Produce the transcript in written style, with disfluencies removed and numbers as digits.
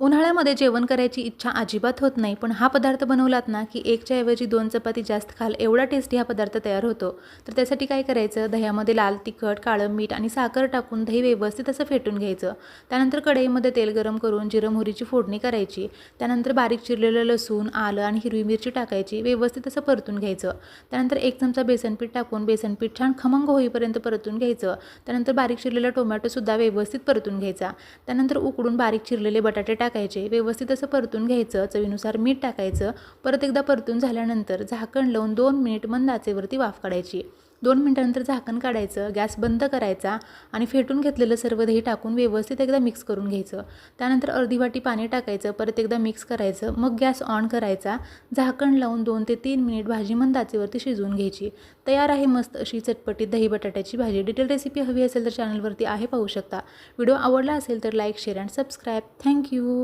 उन्हाळ्यामध्ये जेवण करायची इच्छा अजिबात होत नाही, पण हा पदार्थ बनवलात ना की एकच्या ऐवजी 2 चपाती जास्त खाल एवढा टेस्टी हा पदार्थ तयार होतो. तर त्यासाठी काय करायचं, दह्यामध्ये लाल तिखट, काळं मीठ आणि साखर टाकून दही व्यवस्थित असं फेटून घ्यायचं. त्यानंतर कढईमध्ये तेल गरम करून जिरं मोहरीची फोडणी करायची. त्यानंतर बारीक चिरलेलं लसूण, आलं आणि हिरवी मिरची टाकायची, व्यवस्थित असं परतून घ्यायचं. त्यानंतर 1 चमचा बेसनपीठ टाकून बेसनपीठ छान खमंग होईपर्यंत परतून घ्यायचं. त्यानंतर बारीक चिरलेला टोमॅटोसुद्धा व्यवस्थित परतून घ्यायचा. त्यानंतर उकडून बारीक चिरलेले बटाटे टाकायचे, व्यवस्थित असं परतून घ्यायचं. चवीनुसार मीठ टाकायचं. परत एकदा परतून झाल्यानंतर झाकण लावून 2 मिनिट मंद आचेवरती वाफ काढायची. 2 मिनिटांनंतर झाकण काढायचं, गॅस बंद करायचा आणि फेटून घेतलेलं सर्व दही टाकून व्यवस्थित एकदा मिक्स करून घ्यायचं. त्यानंतर अर्धी वाटी पाणी टाकायचं, परत एकदा मिक्स करायचं. मग गॅस ऑन करायचा. झाकण लावून 2 ते 3 मिनिट भाजी मंद आचेवरती शिजवून घ्यायची. तयार आहे मस्त अशी चटपटीत दही बटाट्याची भाजी. डिटेल रेसिपी हवी असेल तर चॅनलवरती आहे, पाहू शकता. व्हिडिओ आवडला असेल तर like, share and subscribe. Thank you.